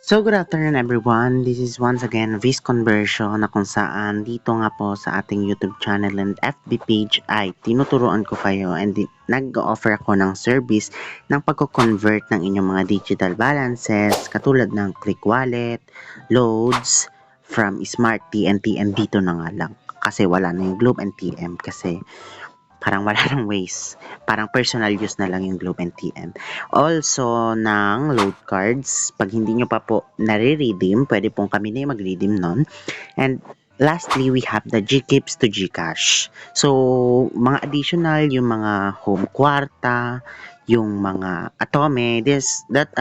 So good afternoon everyone, this is once again Viz Conversion na kung saan dito nga po sa ating YouTube channel and FB page ay tinuturuan ko kayo and nag-offer ako ng service ng pagko-convert ng inyong mga digital balances katulad ng Click Wallet, loads from Smart TNT and dito na nga lang kasi wala na yung Globe and TM kasi parang wala ng ways. Parang personal use na lang yung Globe and TM. Also, ng load cards, pag hindi nyo pa po nare-redeem, pwede pong kami na yung mag-redeem nun. And lastly, we have the GKips to GCash. So, mga additional, yung mga home kwarta, yung mga atome, that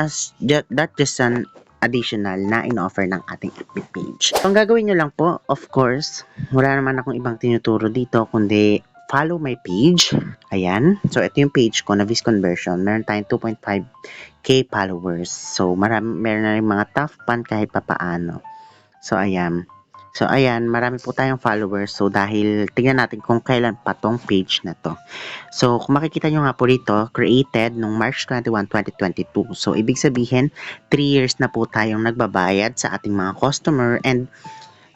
is an additional na in-offer ng ating FB page. So, ang gagawin nyo lang po, of course, wala naman akong ibang tinuturo dito, kundi follow my page. Ayan. So, ito yung page ko na Viz Conversion. Meron tayong 2.5k followers. So, meron na rin mga tough pan kahit papaano. So, ayan. Marami po tayong followers. So, dahil tingnan natin kung kailan pa tong page na to. So, kung makikita nyo nga po rito, created nung March 21, 2022. So, ibig sabihin, 3 years na po tayong nagbabayad sa ating mga customer. And,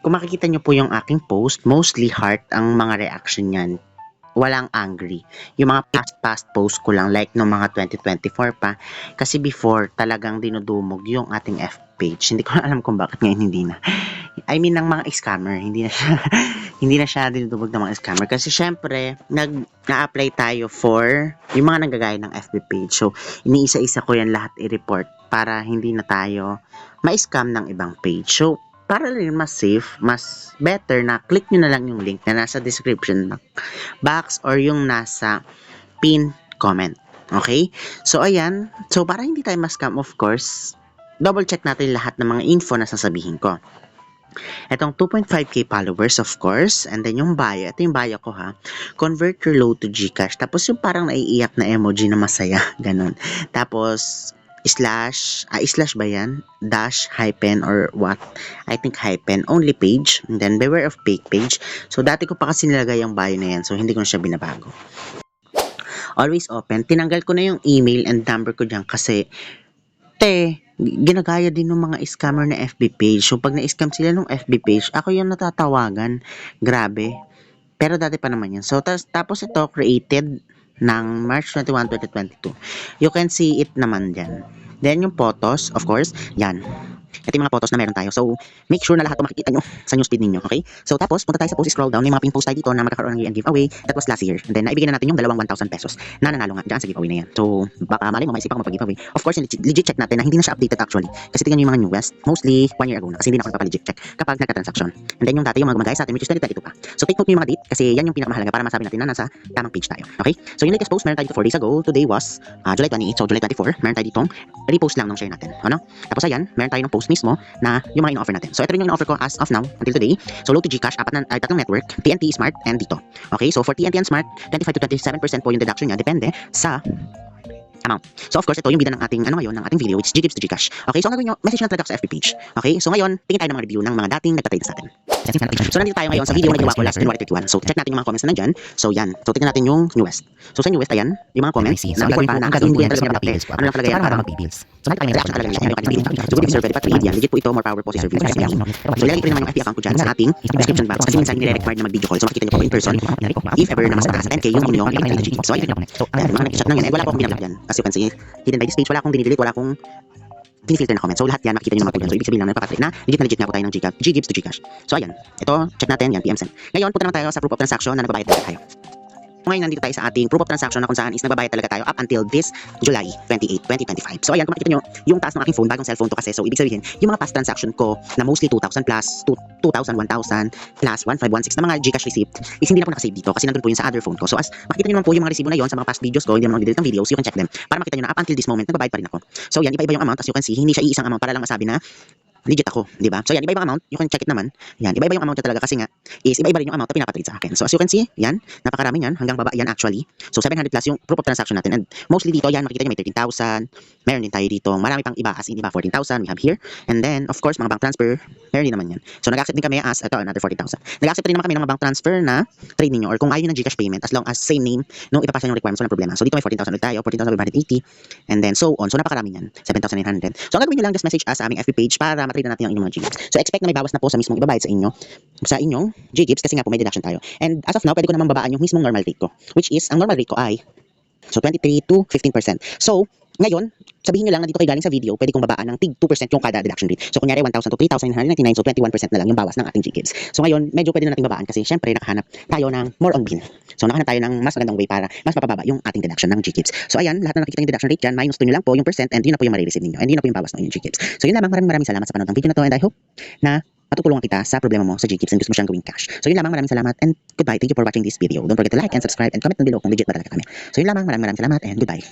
kung makikita nyo po yung aking post, mostly heart ang mga reaction niyan. Walang angry. Yung mga past post ko lang, like no mga 2024 pa. Kasi before, talagang dinudumog yung ating F page. Hindi ko na alam kung bakit ngayon hindi na. I mean, ng mga scammer. Hindi na siya, hindi na siya dinudumog ng mga scammer. Kasi syempre, na-apply tayo for yung mga nanggagaya ng FB page. So, iniisa-isa ko yan lahat i-report para hindi na tayo ma-scam ng ibang page. So, para rin mas safe, mas better na click nyo na lang yung link na nasa description box or yung nasa pin comment. Okay? So, ayan. So, para hindi tayo ma-scam, of course, double check natin lahat ng mga info na sasabihin ko. Itong 2.5k followers, of course, and then yung bio. Ito yung bio ko, ha. Convert your load to GCash. Tapos yung parang naiiyak na emoji na masaya. Ganun. Tapos, slash ba yan? Dash, hyphen, or what? I think hyphen, only page. And then, beware of fake page. So, dati ko pa kasi nilagay yung bio na yan. So, hindi ko na siya binabago. Always open. Tinanggal ko na yung email and number ko dyan kasi, ginagaya din ng mga scammer na FB page. So, pag na-scam sila ng FB page, ako yung natatawagan. Grabe. Pero dati pa naman yan. So, tapos ito, created ng March 21, 2022. You can see it naman dyan. Then, yung photos, of course, yan. Ito yung mga photos na meron tayo. So, make sure na lahat ito makikita nyo sa newsfeed ninyo, okay? So, tapos, punta tayo sa post, scroll down. May mga pin-post tayo dito na magkakaroon ng year-end giveaway. That was last year. And then, naibigyan na natin yung 1,000 pesos na nanalo nga dyan sa giveaway na yan. So, baka mali mo, maisip ako magpag-giveaway. Of course, legit check natin na hindi na siya updated actually. Kasi tingnan nyo yung mga newest, mostly 1 year ago na. Kasi hindi na ako nagpapa-legit check kapag nagka-transaction. And then, yung dati, yung mga gumagaya sa atin, which is 2022 pa. So, take note nyo yung mga date kasi yan yung pinakamahalaga para masabi natin na nasa tamang page tayo. Okay? So, yung latest post, meron tayo dito 4 days ago. Today was July 28. So, July 24, meron tayo ditong repost lang ng share natin. Ano? Tapos, ayan, meron tayo ng post mismo na yung mga in-offer natin. So, ito rin yung in-offer ko as of now, until today. So, load to GCash, tatlong network, TNT, Smart, and dito. Okay, so for TNT and Smart, 25 to 27% po yung deduction niya, depende sa amount. So, of course, ito yung bida ng ating, ng ating video, which is GKips to GCash. Okay, so ang gagawin nyo, message na talaga ako sa FB page. Okay, so ngayon, tingin tayo ng mga review ng mga dating nagtatrade sa atin. So, nandito tayo ngayon sa video na ginawa ko last January 31. So, check natin yung mga comments na nandyan. So, yan. So, tingnan natin yung newest. So, sa newest, ayan, yung mga comments na before pa na hindi yan talaga pinapakte. Ano lang talaga yan? Parang mag-bills. So, nakita tayo reaction talaga niya. So, good if server, but trade yan. Legit po ito, more power po si service. So, ilalagay ko rin naman yung FB account ko dyan sa ating description box. Kasi minsan nire-required na mag-video call. So, makikita nyo po in person. If ever na mas mataas sa 10k yung inyong GKips. So, ayun. Ayan, mga nag-chat lang yun. And wala po akong binanggap dyan. As you can see, hidden by this page, wala akong dinidelete, wala akong pinifilter na comment. So, lahat yan, makikita nyo naman po dyan. So, ibig sabihin lang, nagpapatrade na legit nga po tayo ng GKips to GCash. So, ayan. Ito, check natin. Yan, PM send. Ngayon, punta naman tayo sa proof of transaction na nagbabayad talaga tayo. Ngayon, nandito tayo sa ating proof of transaction na kung saan is nagbabayad talaga tayo up until this July 28, 2025. So, ayan, kung makikita nyo, yung taas ng aking phone, bagong cellphone to kasi. So, ibig sabihin, yung mga past transaction ko na mostly 2,000 plus, 2,000, 1,000 plus, 1,516 na mga GCash receipt is hindi na po nakasave dito kasi nandun po yun sa other phone ko. So, as makikita nyo naman po yung mga resibo na yun sa mga past videos ko, hindi naman mag-delete ng videos, you can check them para makita nyo na up until this moment, nagbabayad pa rin ako. So, yan, iba-iba yung amount. As you can see, hindi siya iisang amount para lang masabi na legit ako, di ba? So yan, iba-iba amount, you can check it naman. Yan, iba-iba yung amount niya talaga kasi nga is iba-iba rin yung amount na pinapatrade sa akin. So as you can see, yan, napakarami yan, hanggang baba yan actually. So 700 plus yung proof of transaction natin and mostly dito yan, makikita niyo may 13,000. Meron din tayo dito, marami pang iba as in iba 14,000 we have here. And then of course, mga bank transfer, Fairly naman yan. So, nag-accept din kami as another 40,000. Nag-accept rin naman kami ng mga bank transfer na trade ninyo or kung ayaw nyo ng GCash payment as long as same name nung ipapasa yung requirements, walang problema. So, dito may 14,000 ulit tayo, 14,580 and then so on. So, napakarami yan. 7,900. So, ang gagawin nyo lang, just message us sa aming FB page para matrade na natin yung inyong mga GGives. So, expect na may bawas na po sa mismong ibabayad sa inyong GGives kasi nga po may deduction tayo. And as of now, pwede ko naman babaan yung mismong normal rate ko, which is, ang normal rate ko ay 23 to 15%. So, ngayon, sabihin nyo lang na dito kayo galing sa video, pwede kong babaan ng tig 2% yung kada deduction rate. So, kunyari 1,000 to 3,999, so 21% na lang yung bawas ng ating GGives. So, ngayon, medyo pwede na natin babaan kasi syempre nakahanap tayo ng more on bin. So, nakahanap tayo ng mas magandang way para mas mapababa yung ating deduction ng GGives. So, ayan, lahat na nakikita yung deduction rate dyan, minus nyo lang po yung percent and yun na po yung marireceive ninyo. And yun na po yung bawas ng inyong GGives. So, yun lamang, maraming salamat sa panood ng video na to and I hope na matutulungan kita sa problema mo sa GGives and gusto mo siyang gawing cash. So, yun lamang, maraming salamat and goodbye. Thank you for watching this video. Don't forget to like and subscribe and comment down below kung legit ba talaga kami. So, yun lamang, maraming salamat and goodbye.